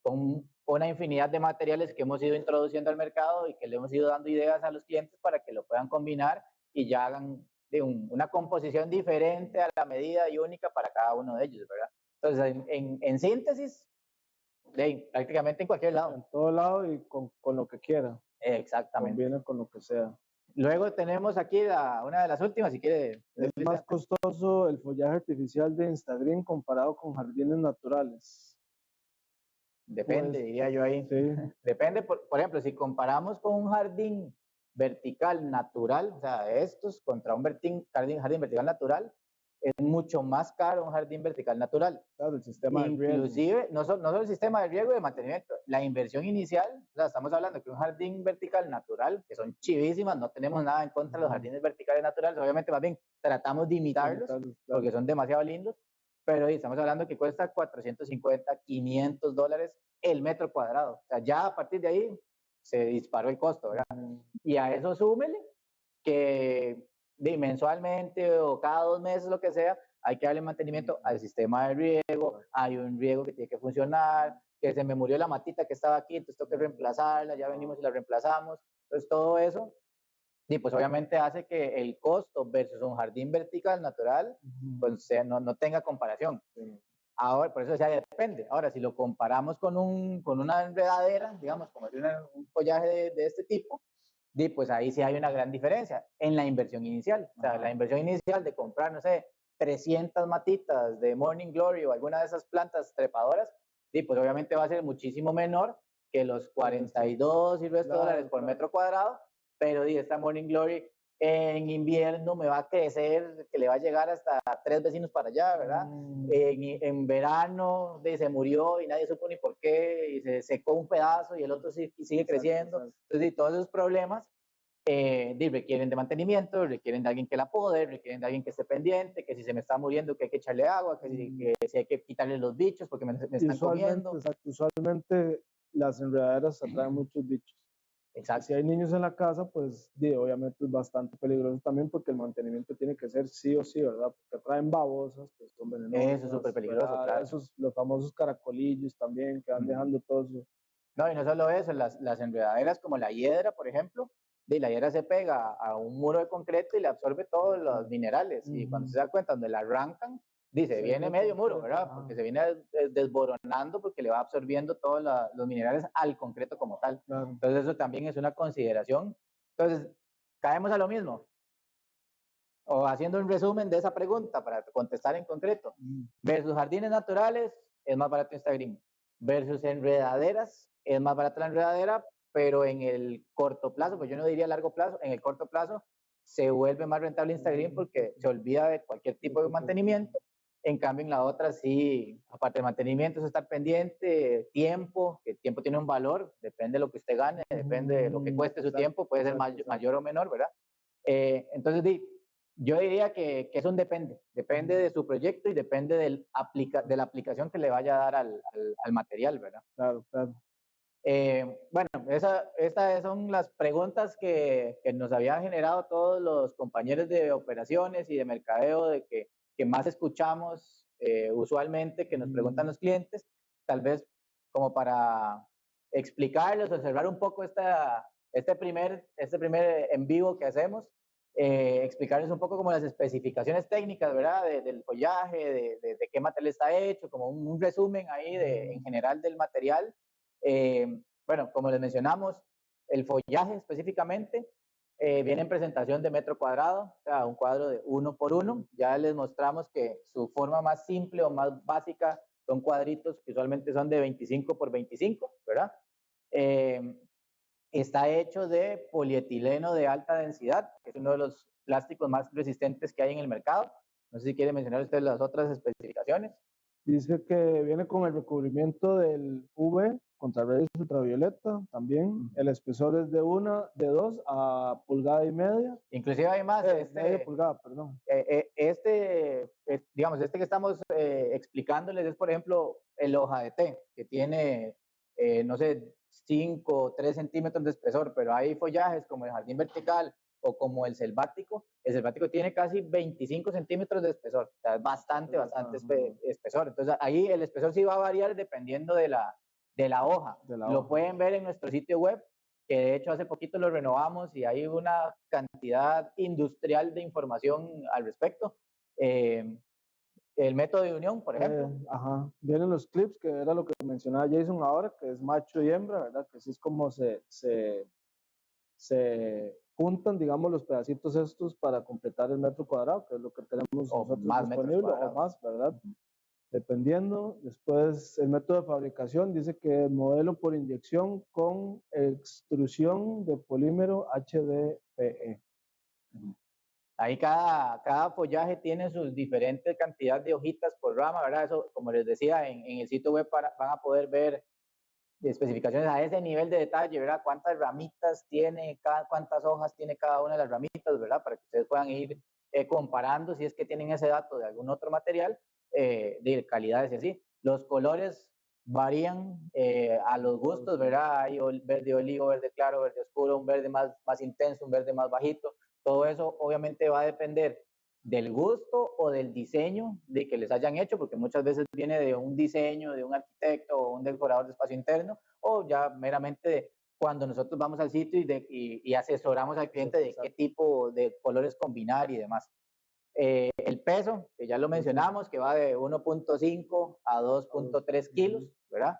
con una infinidad de materiales que hemos ido introduciendo al mercado y que le hemos ido dando ideas a los clientes para que lo puedan combinar y ya hagan una composición diferente a la medida y única para cada uno de ellos, ¿verdad? Entonces, en síntesis, prácticamente en cualquier lado. En todo lado y con lo que quiera. Exactamente. Combina con lo que sea. Luego tenemos aquí una de las últimas, si quiere. Es más costoso el follaje artificial de Instagram comparado con jardines naturales. Depende, pues, diría yo ahí. Sí. Depende, por ejemplo, si comparamos con un jardín vertical natural, o sea, estos contra un jardín vertical natural, es mucho más caro un jardín vertical natural. Claro, el sistema de riego. Inclusive, no solo el sistema de riego y de mantenimiento, la inversión inicial, o sea, estamos hablando que un jardín vertical natural, que son chivísimas, no tenemos nada en contra de los jardines verticales naturales, obviamente más bien tratamos de imitarlos, porque son demasiado lindos, pero estamos hablando que cuesta $450, $500 el metro cuadrado. O sea, ya a partir de ahí se disparó el costo, ¿verdad? Y a eso súmele que mensualmente o cada 2 meses, lo que sea, hay que darle mantenimiento al sistema de riego, hay un riego que tiene que funcionar, que se me murió la matita que estaba aquí, entonces tengo que reemplazarla, ya venimos y la reemplazamos. Entonces todo eso, y pues obviamente hace que el costo versus un jardín vertical natural, pues no tenga comparación. Ahora, por eso ya depende. Ahora, si lo comparamos con una enredadera, digamos, como un follaje de este tipo, pues ahí sí hay una gran diferencia en la inversión inicial. O sea, la inversión inicial de comprar, no sé, 300 matitas de Morning Glory o alguna de esas plantas trepadoras, pues obviamente va a ser muchísimo menor que los 42 y resto dólares por metro cuadrado, pero esta Morning Glory en invierno me va a crecer, que le va a llegar hasta 3 vecinos para allá, ¿verdad? En verano se murió y nadie supo ni por qué, y se secó un pedazo y el otro sigue creciendo. Exacto. Entonces, todos esos problemas requieren de mantenimiento, requieren de alguien que la pode, requieren de alguien que esté pendiente, que si se me está muriendo que hay que echarle agua, que si hay que quitarle los bichos porque me están comiendo. Exacto, usualmente las enredaderas atraen muchos bichos. Exacto. Si hay niños en la casa, pues obviamente es bastante peligroso también porque el mantenimiento tiene que ser sí o sí, ¿verdad? Porque traen babosas, que son venenosas. Eso es súper peligroso, claro. Esos, los famosos caracolillos también, que van dejando todo eso. No, y no solo eso, las enredaderas como la hiedra, por ejemplo, la hiedra se pega a un muro de concreto y le absorbe todos los minerales. Y cuando se da cuenta, donde la arrancan, dice, viene medio muro, ¿verdad? Porque se viene desboronando porque le va absorbiendo todos los minerales al concreto como tal. Claro. Entonces eso también es una consideración. Entonces, caemos a lo mismo. O haciendo un resumen de esa pregunta para contestar en concreto. Versus jardines naturales, es más barato Instagram. Versus enredaderas, es más barata la enredadera, pero en el corto plazo, pues yo no diría largo plazo, en el corto plazo se vuelve más rentable Instagram porque se olvida de cualquier tipo de mantenimiento. En cambio, en la otra sí, aparte del mantenimiento, es estar pendiente, tiempo, que el tiempo tiene un valor, depende de lo que usted gane, depende de lo que cueste su tiempo, puede ser mayor o menor, ¿verdad? Entonces, yo diría que eso depende de su proyecto y depende de la aplicación que le vaya a dar al material, ¿verdad? Claro, claro. Bueno, estas son las preguntas que nos habían generado todos los compañeros de operaciones y de mercadeo que más escuchamos usualmente, que nos preguntan los clientes, tal vez como para explicarles o cerrar un poco este primer en vivo que hacemos, explicarles un poco como las especificaciones técnicas, ¿verdad? Del follaje, de qué material está hecho, como un resumen ahí en general del material. Bueno, como les mencionamos, el follaje específicamente viene en presentación de metro cuadrado, o sea, un cuadro de 1 por 1. Ya les mostramos que su forma más simple o más básica son cuadritos que usualmente son de 25 por 25, ¿verdad? Está hecho de polietileno de alta densidad, que es uno de los plásticos más resistentes que hay en el mercado. No sé si quiere mencionar usted las otras especificaciones. Dice que viene con el recubrimiento del UV contra rayos ultravioleta también. El espesor es de 2 a pulgada y media. Inclusive hay más. Media pulgada, perdón. Digamos, que estamos explicándoles es, por ejemplo, el hoja de té, que tiene, no sé, 5 o 3 centímetros de espesor, pero hay follajes como el jardín vertical o como el selvático. El selvático tiene casi 25 centímetros de espesor, o sea, es bastante espesor. Entonces ahí el espesor sí va a variar dependiendo de la hoja. Lo pueden ver en nuestro sitio web, que de hecho hace poquito lo renovamos y hay una cantidad industrial de información al respecto. El método de unión, por ejemplo. Vienen los clips, que era lo que mencionaba Jason ahora, que es macho y hembra, ¿verdad? Que así es como se juntan, digamos, los pedacitos estos para completar el metro cuadrado, que es lo que tenemos nosotros disponible, o más, ¿verdad? Dependiendo. Después, el método de fabricación dice que modelo por inyección con extrusión de polímero HDPE. Ahí cada follaje tiene sus diferentes cantidades de hojitas por rama, ¿verdad? Eso, como les decía, en el sitio web van a poder ver especificaciones a ese nivel de detalle, ¿verdad? Cuántas ramitas tiene, cuántas hojas tiene cada una de las ramitas, ¿verdad? Para que ustedes puedan ir comparando si es que tienen ese dato de algún otro material, de calidades y así. Los colores varían a los gustos, ¿verdad? Hay verde olivo, verde claro, verde oscuro, un verde más intenso, un verde más bajito. Todo eso obviamente va a depender del gusto o del diseño de que les hayan hecho, porque muchas veces viene de un diseño de un arquitecto o un decorador de espacio interno, o ya meramente de cuando nosotros vamos al sitio y asesoramos al cliente de qué tipo de colores combinar y demás. El peso, que ya lo mencionamos, que va de 1.5 a 2.3 kilos, ¿verdad?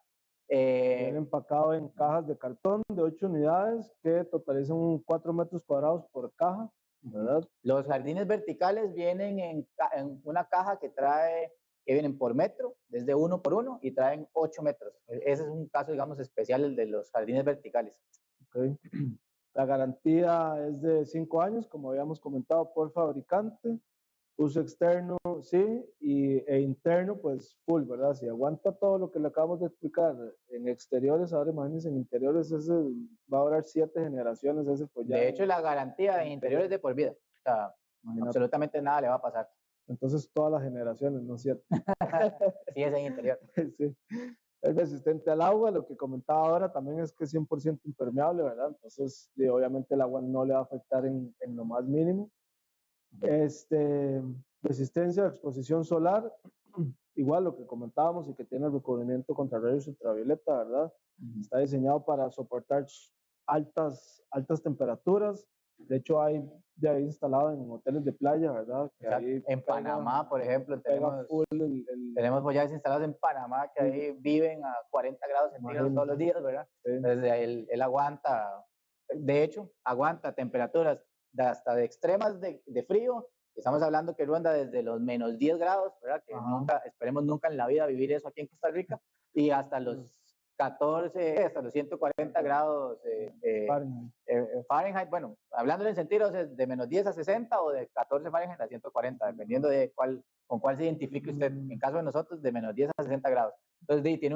Viene empacado en cajas de cartón de 8 unidades que totalizan 4 metros cuadrados por caja, ¿verdad? Los jardines verticales vienen en una caja que vienen por metro, desde 1 por 1 y traen 8 metros. Ese es un caso, digamos, especial, el de los jardines verticales. Okay. La garantía es de 5 años, como habíamos comentado, por fabricante. Uso externo, sí, e interno, pues full, ¿verdad? Si aguanta todo lo que le acabamos de explicar en exteriores, ahora imagínense en interiores, va a durar 7 generaciones ese follaje. De hecho, la garantía en interiores de por vida. O sea, Imagínate. absolutamente nada le va a pasar. Entonces, todas las generaciones, ¿no es cierto? Sí, es en interior. Sí. Es resistente al agua, lo que comentaba ahora también es que es 100% impermeable, ¿verdad? Entonces, obviamente el agua no le va a afectar en lo más mínimo. Resistencia a exposición solar, igual lo que comentábamos y que tiene el recubrimiento contra rayos ultravioleta, ¿verdad? Está diseñado para soportar altas temperaturas. De hecho, hay de ahí instalado en hoteles de playa, ¿verdad? Que ahí en Panamá, por ejemplo, tenemos follajes instalados en Panamá que ahí viven a 40 grados centígrados todos los días, ¿verdad? Sí. Entonces él aguanta, de hecho, aguanta temperaturas hasta de extremas de frío. Estamos hablando que ronda desde los menos 10 grados, ¿verdad? Que nunca, esperemos nunca en la vida vivir eso aquí en Costa Rica, y hasta los 14, hasta los 140 grados Fahrenheit. Bueno, hablando en sentidos de menos 10 a 60 o de 14 Fahrenheit a 140, dependiendo de con cuál se identifique usted. En caso de nosotros, de menos 10 a 60 grados. Entonces, tiene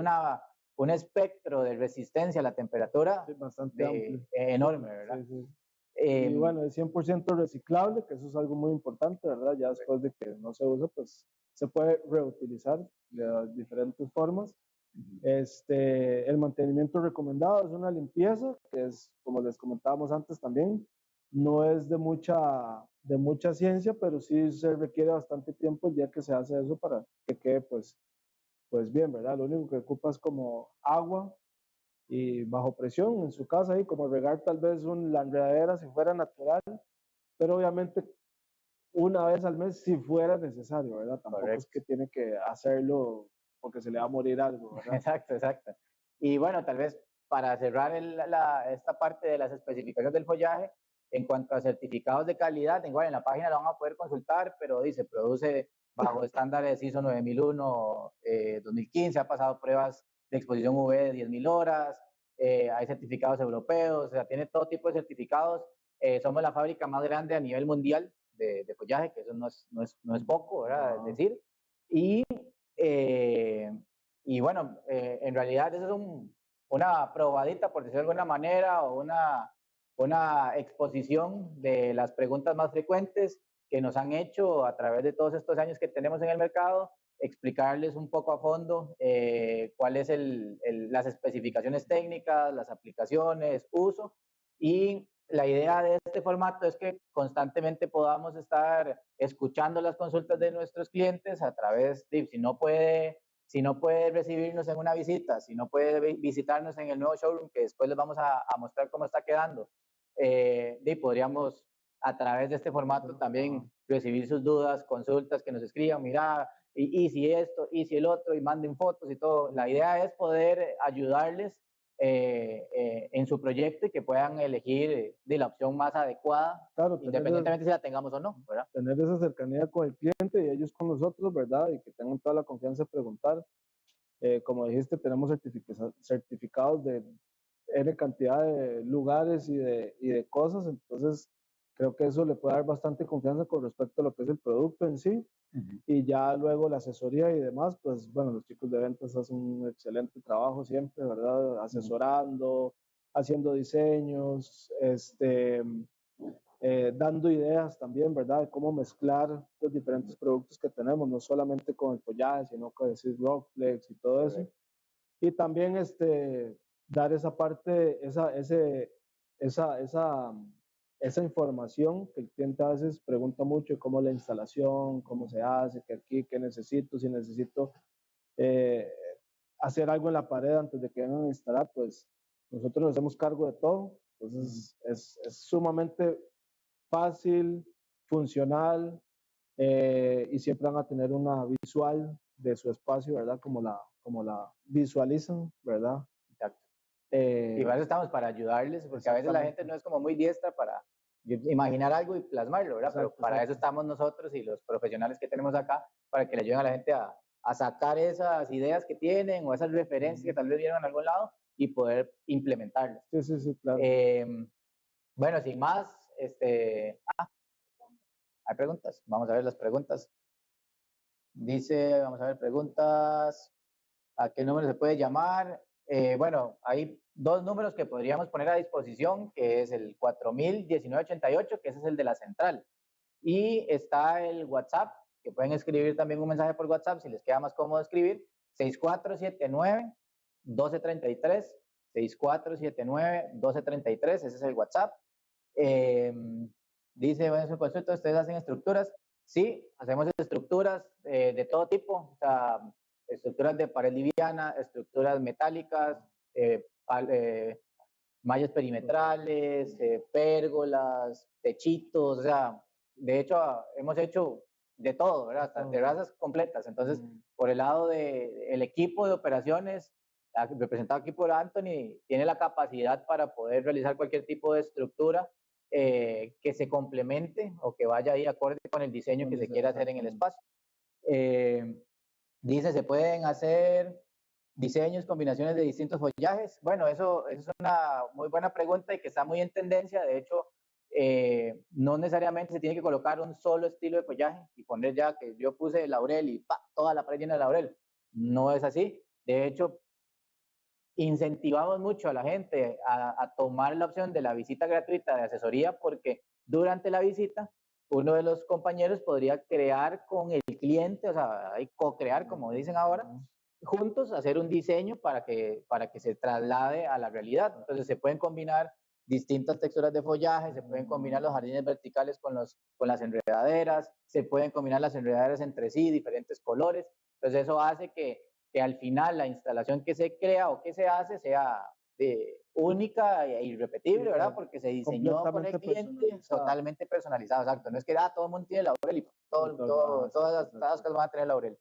un espectro de resistencia a la temperatura bastante amplio. Enorme, ¿verdad? Sí, sí. Y bueno, es 100% reciclable, que eso es algo muy importante, ¿verdad? Ya después de que no se usa, pues se puede reutilizar de diferentes formas. El mantenimiento recomendado es una limpieza, que es, como les comentábamos antes también, no es de mucha ciencia, pero sí se requiere bastante tiempo el día que se hace eso para que quede pues bien, ¿verdad? Lo único que ocupa es como agua y bajo presión en su casa, ahí como regar tal vez la enredadera si fuera natural, pero obviamente una vez al mes si fuera necesario, ¿verdad? Tampoco es que tiene que hacerlo porque se le va a morir algo, ¿verdad? Exacto, exacto. Y bueno, tal vez para cerrar esta parte de las especificaciones del follaje, en cuanto a certificados de calidad, igual en la página lo van a poder consultar, pero dice, produce bajo estándares ISO 9001, 2015, ha pasado pruebas de exposición UV de 10.000 horas, hay certificados europeos, o sea, tiene todo tipo de certificados. Somos la fábrica más grande a nivel mundial de follaje, que eso no es poco, ¿verdad? Es decir, y bueno, en realidad eso es una probadita, por decirlo de alguna manera, o una exposición de las preguntas más frecuentes que nos han hecho a través de todos estos años que tenemos en el mercado, explicarles un poco a fondo cuáles las especificaciones técnicas, las aplicaciones, uso, y la idea de este formato es que constantemente podamos estar escuchando las consultas de nuestros clientes a través de, si no puede recibirnos en una visita, si no puede visitarnos en el nuevo showroom, que después les vamos a mostrar cómo está quedando, podríamos a través de este formato también recibir sus dudas, consultas, que nos escriban, mira, y si esto, y si el otro, y manden fotos y todo. La idea es poder ayudarles en su proyecto y que puedan elegir de la opción más adecuada, claro, independientemente si la tengamos o no, ¿verdad? Tener esa cercanía con el cliente y ellos con nosotros, ¿verdad? Y que tengan toda la confianza de preguntar. Como dijiste, tenemos certificados de N cantidad de lugares y de cosas, entonces creo que eso le puede dar bastante confianza con respecto a lo que es el producto en sí. Y ya luego la asesoría y demás, pues bueno, los chicos de ventas hacen un excelente trabajo siempre, ¿verdad? Asesorando, haciendo diseños, dando ideas también, ¿verdad? De cómo mezclar los diferentes productos que tenemos, no solamente con el follaje, sino con decir Rockflex y todo eso. Y también dar esa parte, esa información que el cliente a veces pregunta mucho, cómo la instalación, cómo se hace, que aquí, qué necesito, si necesito eh, hacer algo en la pared antes de que vengan a instalar, pues nosotros nos hacemos cargo de todo. Entonces es sumamente fácil, funcional, y siempre van a tener una visual de su espacio, ¿verdad? Como la visualizan, ¿verdad? Exacto. Y para eso estamos, para ayudarles, porque a veces la gente no es como muy diestra para imaginar algo y plasmarlo, ¿verdad? Exacto, pero para eso estamos nosotros y los profesionales que tenemos acá, para que le ayuden a la gente a sacar esas ideas que tienen o esas referencias que tal vez vieron en algún lado y poder implementarlas. Sí, claro. Bueno, sin más, hay preguntas. Vamos a ver las preguntas. Dice, vamos a ver preguntas. ¿A qué número se puede llamar? Bueno, hay dos números que podríamos poner a disposición, que es el 4000-1988, que ese es el de la central. Y está el WhatsApp, que pueden escribir también un mensaje por WhatsApp si les queda más cómodo escribir, 6479-1233, 6479-1233, ese es el WhatsApp. Eh, Dice, bueno, su consulta, ¿ustedes hacen estructuras? Sí, hacemos estructuras de todo tipo, o sea, estructuras de pared liviana, estructuras metálicas, mallas perimetrales, pérgolas, techitos, o sea, de hecho hemos hecho de todo, ¿verdad? Hasta terrazas completas. Entonces, por el lado del equipo de operaciones, representado aquí por Anthony, tiene la capacidad para poder realizar cualquier tipo de estructura que se complemente o que vaya ahí acorde con el diseño que se quiera hacer en el espacio. Dice, ¿se pueden hacer diseños, combinaciones de distintos follajes? Bueno, eso es una muy buena pregunta y que está muy en tendencia. De hecho, no necesariamente se tiene que colocar un solo estilo de follaje y poner ya que yo puse laurel y ¡pa! Toda la pared llena de laurel. No es así. De hecho, incentivamos mucho a la gente a tomar la opción de la visita gratuita de asesoría porque durante la visita uno de los compañeros podría crear con el cliente, o sea, co-crear, como dicen ahora, juntos hacer un diseño para que se traslade a la realidad. Entonces se pueden combinar distintas texturas de follaje, se pueden combinar los jardines verticales con las enredaderas, se pueden combinar las enredaderas entre sí, diferentes colores. Entonces eso hace que al final la instalación que se crea o que se hace sea única e irrepetible, ¿verdad? Porque se diseñó con el cliente totalmente personalizado, exacto. No es que todo el mundo tiene laurel y todas las casas van a tener laurel.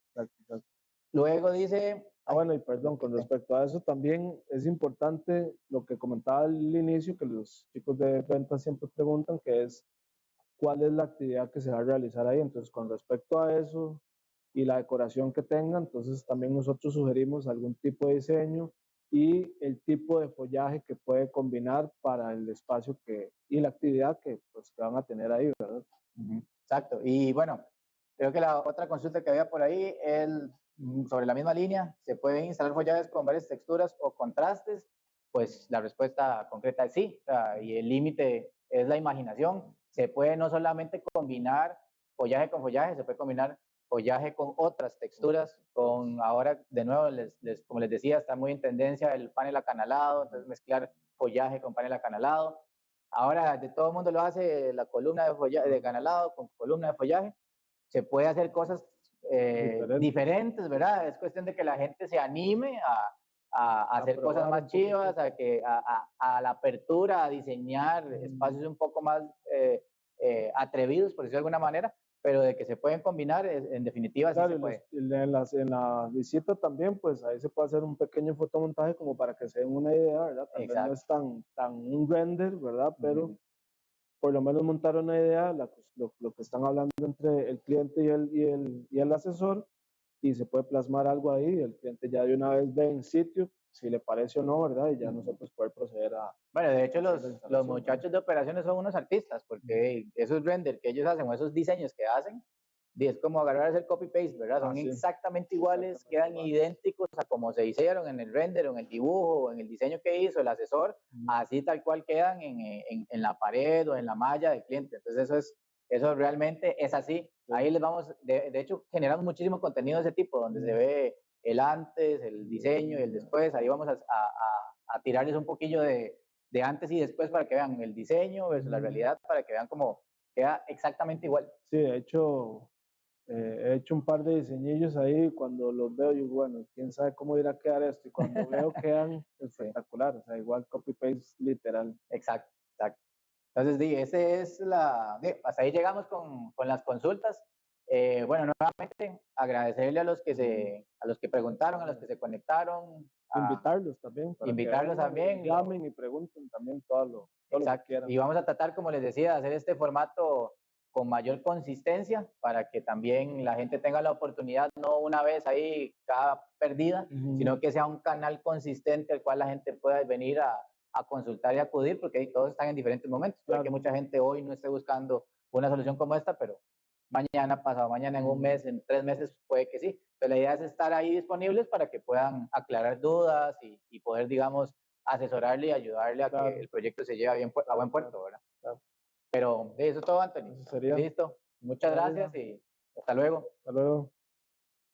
Luego dice... bueno, y perdón, con respecto a eso también es importante lo que comentaba al inicio, que los chicos de ventas siempre preguntan, que es cuál es la actividad que se va a realizar ahí. Entonces, con respecto a eso y la decoración que tenga, entonces también nosotros sugerimos algún tipo de diseño y el tipo de follaje que puede combinar para el espacio y la actividad que, pues, que van a tener ahí, ¿verdad? Exacto. Y bueno, creo que la otra consulta que había por ahí es sobre la misma línea. ¿Se pueden instalar follajes con varias texturas o contrastes? Pues la respuesta concreta es sí. Y el límite es la imaginación. Se puede no solamente combinar follaje con follaje, se puede combinar follaje con otras texturas, ahora de nuevo, como les decía, está muy en tendencia el panel acanalado, entonces mezclar follaje con panel acanalado. Ahora de todo el mundo lo hace la columna de follaje, de acanalado con columna de follaje. Se puede hacer cosas diferentes, ¿verdad? Es cuestión de que la gente se anime a hacer cosas más chivas, a la apertura, a diseñar espacios un poco más atrevidos, por decirlo de alguna manera, pero de que se pueden combinar, en definitiva claro, sí se puede. En la visita también, pues ahí se puede hacer un pequeño fotomontaje como para que se den una idea, ¿verdad? Tal vez no es tan un render, ¿verdad? Pero por lo menos montar una idea, lo que están hablando entre el cliente y el asesor, y se puede plasmar algo ahí, el cliente ya de una vez ve en sitio si le parece o no, ¿verdad? Y ya nosotros poder proceder a... Bueno, de hecho los muchachos de operaciones son unos artistas, porque esos render que ellos hacen o esos diseños que hacen, es como agarrar hacer copy-paste, ¿verdad? Son exactamente iguales, quedan idénticos a como se hicieron en el render o en el dibujo o en el diseño que hizo el asesor, así tal cual quedan en la pared o en la malla del cliente. Entonces eso realmente es así. Ahí les vamos, de hecho generamos muchísimo contenido de ese tipo, donde se ve el antes, el diseño y el después. Ahí vamos a tirarles un poquillo de antes y después para que vean el diseño versus la realidad, para que vean cómo queda exactamente igual. Sí, de hecho, he hecho un par de diseñillos ahí, cuando los veo, yo, bueno, quién sabe cómo irá a quedar esto, y cuando veo quedan espectacular, o sea, igual copy-paste literal. Exacto, exacto. Entonces, ese es hasta ahí llegamos con las consultas. Bueno, nuevamente agradecerle a los que preguntaron, a los que se conectaron. Invitarlos también. Invitarlos también. Llamen y pregunten también todo lo que quieran. Y vamos a tratar, como les decía, de hacer este formato con mayor consistencia para que también la gente tenga la oportunidad, no una vez ahí cada perdida, sino que sea un canal consistente al cual la gente pueda venir a consultar y acudir, porque ahí todos están en diferentes momentos. Puede Claro. que mucha gente hoy no esté buscando una solución como esta, pero mañana, pasado mañana, en un mes, en 3 meses, puede que sí. Pero la idea es estar ahí disponibles para que puedan aclarar dudas y poder, digamos, asesorarle y ayudarle a Claro. que el proyecto se lleve a buen puerto, ¿verdad? Claro. Pero eso es todo, Anthony. Eso sería. Listo. Muchas Vale. gracias y hasta luego. Hasta luego.